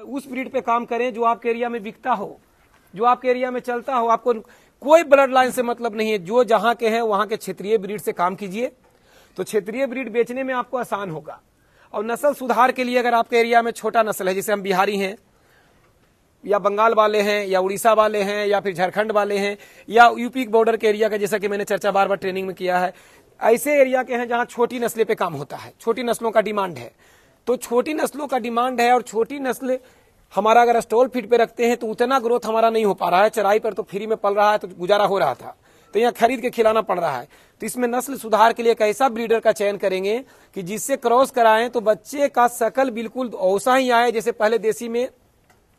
उस ब्रीड पे काम करें जो आपके एरिया में बिकता हो, जो आपके एरिया में चलता हो। आपको कोई ब्लड लाइन से मतलब नहीं है, जो जहां के हैं वहां के क्षेत्रीय ब्रीड से काम कीजिए, तो क्षेत्रीय ब्रीड बेचने में आपको आसान होगा। और नस्ल सुधार के लिए अगर आपके एरिया में छोटा नस्ल है, जैसे हम बिहारी हैं या बंगाल वाले हैं या उड़ीसा वाले हैं या फिर झारखंड वाले हैं या यूपी बॉर्डर के एरिया का, जैसा कि मैंने चर्चा बार बार ट्रेनिंग में किया है, ऐसे एरिया के हैं जहां छोटी नस्लें पे काम होता है, छोटी नस्लों का डिमांड है। तो छोटी नस्लों का डिमांड है और छोटी नस्ल हमारा अगर स्टॉल फीड पे रखते हैं तो उतना ग्रोथ हमारा नहीं हो पा रहा है। चराई पर तो फ्री में पल रहा है तो गुजारा हो रहा था, तो यहाँ खरीद के खिलाना पड़ रहा है। तो इसमें नस्ल सुधार के लिए एक ऐसा ब्रीडर का चयन करेंगे कि जिससे क्रॉस कराएं तो बच्चे का शकल बिल्कुल वैसा ही आए जैसे पहले देसी में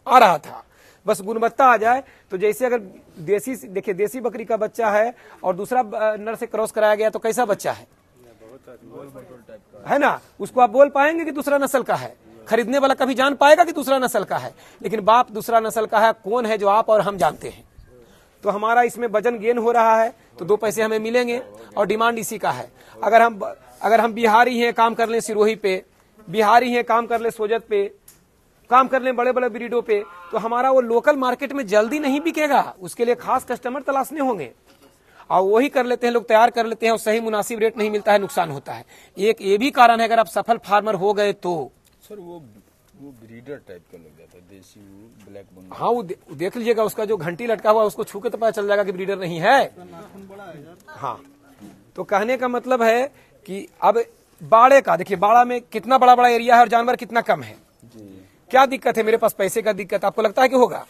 आ रहा था, बस गुणवत्ता आ जाए। तो जैसे अगर देसी, देखिए देसी बकरी का बच्चा है और दूसरा नर से क्रॉस कराया गया तो कैसा बच्चा है ना, उसको आप बोल पाएंगे कि दूसरा नस्ल का है। खरीदने वाला कभी जान पाएगा कि दूसरा नस्ल का है, लेकिन बाप दूसरा नस्ल का है। कौन है जो आप और हम जानते हैं। तो हमारा इसमें वजन गेन हो रहा है तो 2 पैसे हमें मिलेंगे और डिमांड इसी का है। अगर हम बिहारी हैं, काम कर लें सिरोही पे, बिहारी हैं काम कर ले सोजत पे, काम कर लें बड़े बड़े ब्रीडों पे, तो हमारा वो लोकल मार्केट में जल्दी नहीं बिकेगा। उसके लिए खास कस्टमर तलाशने होंगे और वही कर लेते हैं लोग, तैयार कर लेते हैं और सही मुनासिब रेट नहीं मिलता है, नुकसान होता है। एक ये भी कारण है, अगर आप सफल फार्मर हो गए तो सर वो ब्रीडर टाइप का लग जाता है, देसी ब्लैक बंगाल। हाँ, वो देख लीजिएगा, उसका जो घंटी लटका हुआ उसको छू के तो पता चल जाएगा कि ब्रीडर नहीं है। हाँ, तो कहने का मतलब है कि अब बाड़े का देखिए, बाड़ा में कितना बड़ा बड़ा एरिया है और जानवर कितना कम है। क्या दिक्कत है? मेरे पास पैसे का दिक्कत आपको लगता है कि होगा?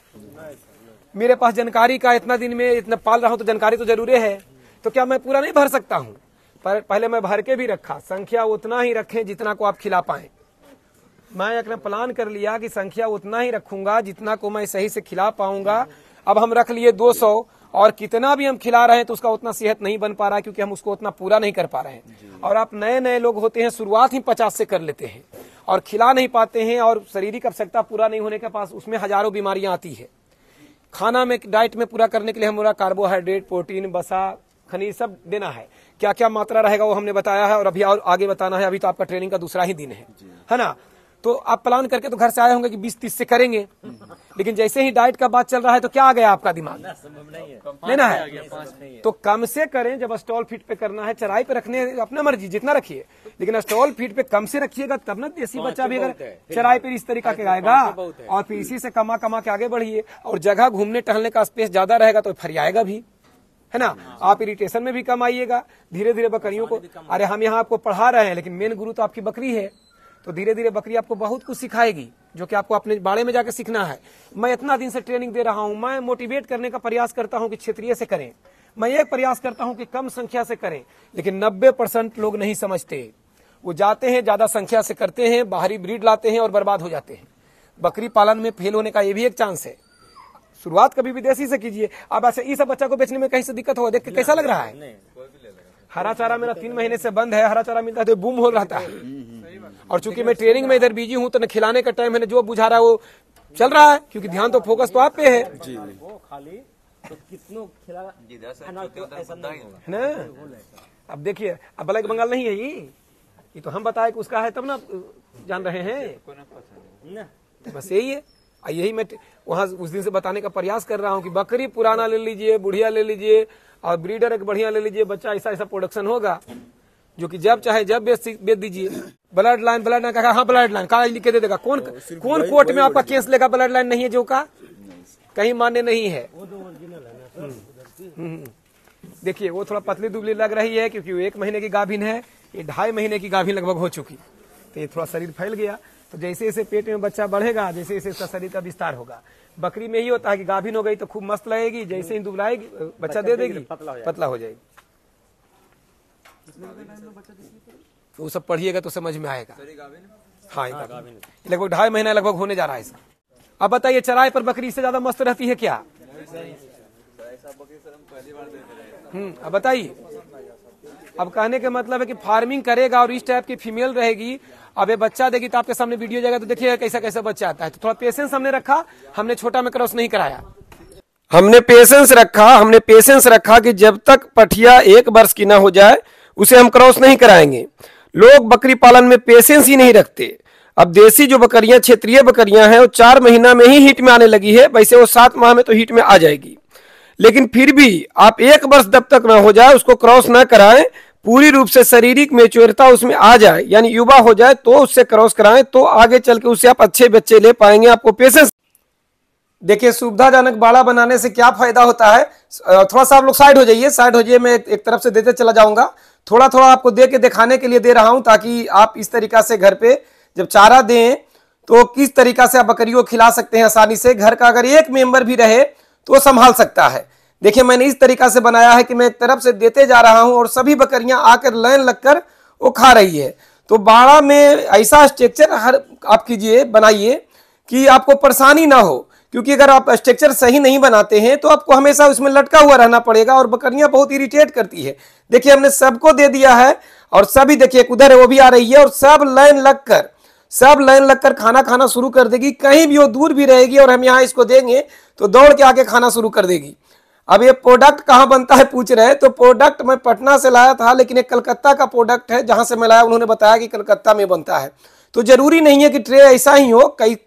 मेरे पास जानकारी का, इतना दिन में इतना पाल रहा हूं तो जानकारी तो जरूरी है। तो क्या मैं पूरा नहीं भर सकता हूं? पर पहले मैं भर के भी रखा, संख्या उतना ही रखें जितना को आप खिला पाए। मैं अपना प्लान कर लिया कि संख्या उतना ही रखूंगा जितना को मैं सही से खिला पाऊंगा। अब हम रख लिए 200 और कितना भी हम खिला रहे हैं तो उसका उतना सेहत नहीं बन पा रहा है, क्योंकि हम उसको उतना पूरा नहीं कर पा रहे हैं। और आप नए नए लोग होते हैं, शुरुआत ही 50 से कर लेते हैं और खिला नहीं पाते हैं, और शारीरिक आवश्यकता पूरा नहीं होने के पास उसमें हजारों बीमारियां आती है। खाना में, डाइट में पूरा करने के लिए हमारा कार्बोहाइड्रेट, प्रोटीन, वसा, खनिज सब देना है। क्या क्या मात्रा रहेगा वो हमने बताया है और अभी और आगे बताना है। अभी तो आपका ट्रेनिंग का दूसरा ही दिन है ना। तो आप प्लान करके तो घर से आए होंगे कि 20-30 से करेंगे, लेकिन जैसे ही डाइट का बात चल रहा है तो क्या आ गया आपका दिमाग? लेना है तो कम से करें। जब स्टॉल फीड पे करना है, चराई पे रखने अपना मर्जी जितना रखिए, लेकिन स्टॉल फीड पे कम से रखिएगा, तब ना देसी बच्चा भी अगर चराई पे इस तरीका के आएगा। और फिर इसी से कमा कमा के आगे बढ़िए, और जगह घूमने टहलने का स्पेस ज्यादा रहेगा तो फरियाएगा भी, है ना। आप इरिटेशन में भी कम आइएगा। धीरे धीरे बकरियों को, अरे हम यहाँ आपको पढ़ा रहे हैं, लेकिन मेन गुरु तो आपकी बकरी है। तो धीरे धीरे बकरी आपको बहुत कुछ सिखाएगी, जो कि आपको अपने बाड़े में जाकर सीखना है। मैं इतना दिन से ट्रेनिंग दे रहा हूं, मैं मोटिवेट करने का प्रयास करता हूं कि क्षेत्रीय से करें। मैं ये प्रयास करता हूं कि कम संख्या से करें, लेकिन 90% लोग नहीं समझते। वो जाते हैं, ज्यादा संख्या से करते हैं, बाहरी ब्रीड लाते हैं और बर्बाद हो जाते हैं। बकरी पालन में फेल होने का ये भी एक चांस है। शुरुआत कभी विदेशी से कीजिए। अब ऐसे इस बच्चा को बेचने में कहीं से दिक्कत हो, देख के कैसा लग रहा है? हरा चारा मेरा 3 महीने से बंद है, हरा चारा मिलता है तो बूम हो रहता है। और चूंकि मैं ट्रेनिंग में इधर बिजी हूं तो न खिलाने का टाइम है, जो बुझा रहा है वो चल रहा है, क्योंकि ध्यान तो फोकस तो आप पे है ना। अब देखिए, अब ब्लैक बंगाल नहीं है ये तो हम बताए कि उसका है तब ना जान रहे हैं। बस यही है। यही मैं वहां उस दिन से बताने का प्रयास कर रहा हूं कि बकरी पुराना ले लीजिए, बुढ़िया ले लीजिए और ब्रीडर एक बढ़िया ले लीजिए। बच्चा ऐसा ऐसा प्रोडक्शन होगा जो कि जब चाहे जब बेच दीजिए। ब्लड लाइन कहा, हाँ ब्लड लाइन कहा लिख के दे देगा। कौन कोर्ट में आपका केस लेगा? ब्लड लाइन नहीं है जो का कहीं मान्य नहीं है। देखिए वो थोड़ा पतली दुबली लग रही है क्योंकि वो 1 महीने की गाभिन है, ये 2.5 महीने की गाभिन लगभग हो चुकी, तो ये थोड़ा शरीर फैल गया। तो जैसे जैसे पेट में बच्चा बढ़ेगा, जैसे जैसे इसका शरीर का विस्तार होगा। बकरी में ही होता है कि गाभिन हो गई तो खूब मस्त लगेगी, जैसे ही दुबलाएगी बच्चा दे देगी, पतला हो जाएगी। वो सब पढ़िएगा तो समझ में आएगा। हाँ, लगभग 2.5 महीना लगभग होने जा रहा है इसका। अब बताइए, चराई पर बकरी इससे ज्यादा मस्त रहती है क्या? अब बताइए। अब कहने का मतलब है कि फार्मिंग करेगा और इस टाइप की फीमेल रहेगी, अब ये बच्चा देगी तो आपके सामने वीडियो जाएगा तो देखिएगा कैसा कैसा बच्चा आता है। तो थोड़ा पेशेंस हमने रखा, हमने छोटा में क्रॉस नहीं कराया। हमने पेशेंस रखा कि जब तक पठिया 1 वर्ष की ना हो जाए उसे हम क्रॉस नहीं कराएंगे। लोग बकरी पालन में पेशेंस ही नहीं रखते। अब देसी जो बकरियां, क्षेत्रीय बकरियां हैं, वो 4 महीना में ही हीट में आने लगी है। वैसे वो 7 माह में तो हीट में आ जाएगी, लेकिन फिर भी आप 1 वर्ष जब तक न हो जाए उसको क्रॉस न कराएं, पूरी रूप से शारीरिक मैच्योरिटी उसमें आ जाए, यानी युवा हो जाए, तो उससे क्रॉस कराएं, तो आगे चल के उससे आप अच्छे बच्चे ले पाएंगे। आपको पेशेंस। देखिए, सुविधाजनक बाड़ा बनाने से क्या फायदा होता है। थोड़ा सा आप लोग साइड हो जाइए, मैं एक तरफ से देते चला जाऊंगा। थोड़ा थोड़ा आपको दे के दिखाने के लिए दे रहा हूं, ताकि आप इस तरीका से घर पे जब चारा दें तो किस तरीका से आप बकरियों को खिला सकते हैं आसानी से। घर का अगर एक मेंबर भी रहे तो संभाल सकता है। देखिए, मैंने इस तरीका से बनाया है कि मैं एक तरफ से देते जा रहा हूं और सभी बकरियां आकर लाइन लगकर वो खा रही है। तो बाड़ा में ऐसा स्ट्रक्चर आप कीजिए, बनाइए कि आपको परेशानी ना हो, क्योंकि अगर आप स्ट्रक्चर सही नहीं बनाते हैं तो आपको हमेशा उसमें लटका हुआ रहना पड़ेगा और बकरियां बहुत इरिटेट करती है। देखिए, हमने सबको दे दिया है और सभी देखिए उधर है वो भी आ रही है और सब लाइन लगकर खाना खाना शुरू कर देगी। कहीं भी वो दूर भी रहेगी और हम यहाँ इसको देंगे तो दौड़ के आके खाना शुरू कर देगी। अब ये प्रोडक्ट कहाँ बनता है पूछ रहे हैं, तो प्रोडक्ट मैं पटना से लाया था, लेकिन एक कलकत्ता का प्रोडक्ट है। जहां से मैं लाया उन्होंने बताया कि कलकत्ता में बनता है। तो जरूरी नहीं है कि ट्रे ऐसा ही हो, कई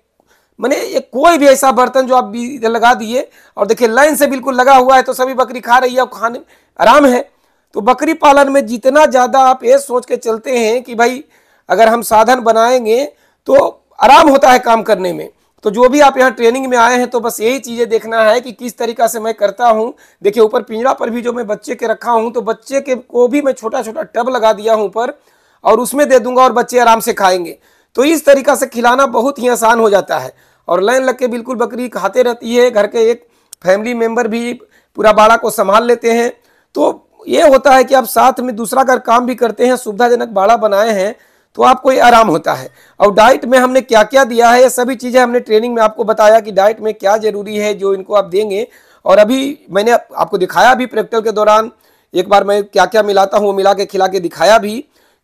मैंने कोई भी ऐसा बर्तन जो आप लगा दिए और देखिए लाइन से बिल्कुल लगा हुआ है, तो सभी बकरी खा रही है, खाने आराम है। तो बकरी पालन में जितना ज्यादा आप ये सोच के चलते हैं कि भाई अगर हम साधन बनाएंगे तो आराम होता है काम करने में। तो जो भी आप यहाँ ट्रेनिंग में आए हैं तो बस यही चीजें देखना है कि किस तरीका से मैं करता हूँ। देखिए, ऊपर पिंजरा पर भी जो मैं बच्चे के रखा हूँ, तो बच्चे के को भी मैं छोटा छोटा टब लगा दिया हूँ ऊपर, और उसमें दे दूंगा और बच्चे आराम से खाएंगे। तो इस तरीका से खिलाना बहुत ही आसान हो जाता है और लाइन लग के बिल्कुल बकरी खाते रहती है। घर के एक फैमिली मेंबर भी पूरा बाड़ा को संभाल लेते हैं। तो ये होता है कि आप साथ में दूसरा अगर काम भी करते हैं, सुविधाजनक बाड़ा बनाए हैं, तो आपको ये आराम होता है। और डाइट में हमने क्या क्या दिया है, ये सभी चीज़ें हमने ट्रेनिंग में आपको बताया कि डाइट में क्या जरूरी है जो इनको आप देंगे। और अभी मैंने आपको दिखाया भी प्रैक्टिकल के दौरान, एक बार मैं क्या क्या मिलाता हूँ वो मिला के खिला के दिखाया भी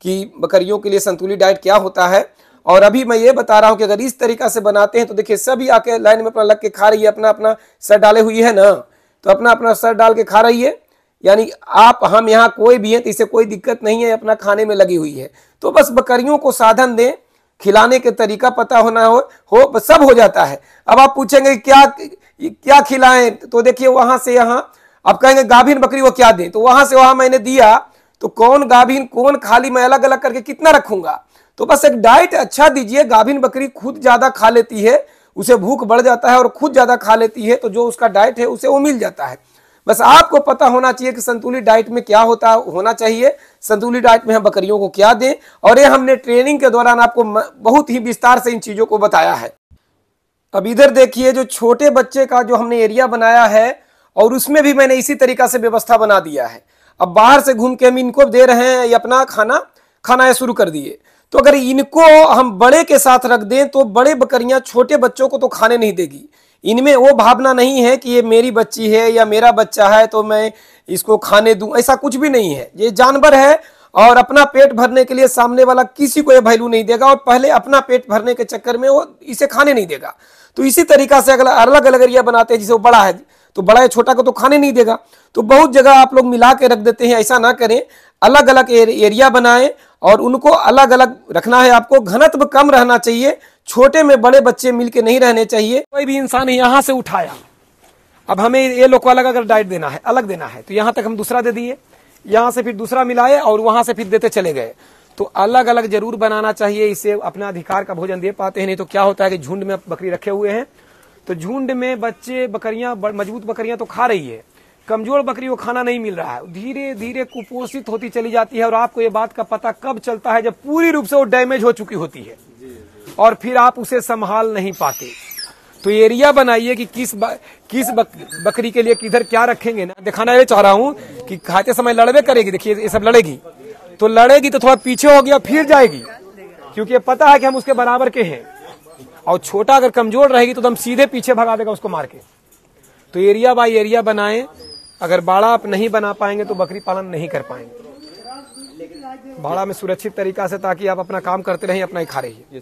कि बकरियों के लिए संतुलित डाइट क्या होता है। और अभी मैं ये बता रहा हूँ कि अगर इस तरीका से बनाते हैं तो देखिए सभी आके लाइन में अपना लग के खा रही है, अपना अपना सर डाले हुई है ना, तो अपना अपना सर डाल के खा रही है। यानी आप हम यहाँ कोई भी है तो इसे कोई दिक्कत नहीं है, अपना खाने में लगी हुई है। तो बस बकरियों को साधन दें, खिलाने के तरीका पता होना हो सब हो जाता है। अब आप पूछेंगे क्या खिलाएं, तो देखिए वहां से यहाँ आप कहेंगे गाभिन बकरी को क्या दें, तो वहां से वहां मैंने दिया, तो कौन गाभिन कौन खाली मैं अलग अलग करके कितना रखूंगा। तो बस एक डाइट अच्छा दीजिए। गाभिन बकरी खुद ज्यादा खा लेती है, उसे भूख बढ़ जाता है और खुद ज्यादा खा लेती है, तो जो उसका डाइट है उसे वो मिल जाता है। बस आपको पता होना चाहिए कि संतुलित डाइट में क्या होना चाहिए, संतुलित डाइट में हम बकरियों को क्या दें। और ये हमने ट्रेनिंग के दौरान आपको बहुत ही विस्तार से इन चीजों को बताया है। अब इधर देखिए, जो छोटे बच्चे का जो हमने एरिया बनाया है और उसमें भी मैंने इसी तरीका से व्यवस्था बना दिया है। अब बाहर से घूम के हम इनको दे रहे हैं, ये अपना खाना शुरू कर दिए। तो अगर इनको हम बड़े के साथ रख दें तो बड़े बकरियां छोटे बच्चों को तो खाने नहीं देगी। इनमें वो भावना नहीं है कि ये मेरी बच्ची है या मेरा बच्चा है तो मैं इसको खाने दूं, ऐसा कुछ भी नहीं है। ये जानवर है और अपना पेट भरने के लिए सामने वाला किसी को ये वैल्यू नहीं देगा और पहले अपना पेट भरने के चक्कर में वो इसे खाने नहीं देगा। तो इसी तरीका से अगर अलग अलग एरिया बनाते हैं, जिसे वो बड़ा है तो बड़ा है, छोटा को तो खाने नहीं देगा। तो बहुत जगह आप लोग मिला के रख देते हैं, ऐसा ना करें। अलग अलग एरिया बनाएं और उनको अलग अलग रखना है। आपको घनत्व कम रहना चाहिए, छोटे में बड़े बच्चे मिलके नहीं रहने चाहिए। कोई भी इंसान यहाँ से उठाया, अब हमें ये लोग को अलग अगर डाइट देना है, अलग देना है, तो यहाँ तक हम दूसरा दे दिए, यहाँ से फिर दूसरा मिलाए और वहां से फिर देते चले गए। तो अलग अलग जरूर बनाना चाहिए, इससे अपना अधिकार का भोजन दे पाते हैं। नहीं तो क्या होता है कि झुंड में बकरी रखे हुए हैं, तो झुंड में बच्चे बकरियां, मजबूत बकरियां तो खा रही है, कमजोर बकरी को खाना नहीं मिल रहा है, धीरे धीरे कुपोषित होती चली जाती है। और आपको ये बात का पता कब चलता है, जब पूरी रूप से वो डैमेज हो चुकी होती है और फिर आप उसे संभाल नहीं पाते। तो एरिया बनाइए कि किस बकरी के लिए किधर क्या रखेंगे ना। दिखाना ये चाह रहा हूं कि खाते समय लड़बे करेगी, देखिए ये सब लड़ेगी, तो लड़ेगी तो थोड़ा पीछे हो गया फिर जाएगी, क्योंकि पता है कि हम उसके बराबर के हैं। और छोटा अगर कमजोर रहेगी तो हम सीधे पीछे भगा देगा उसको मार के। तो एरिया बाय एरिया बनाएं। अगर बाड़ा आप नहीं बना पाएंगे तो बकरी पालन नहीं कर पाएंगे। बाड़ा में सुरक्षित तरीका से, ताकि आप अपना काम करते रहें, अपना ही खा रहिए।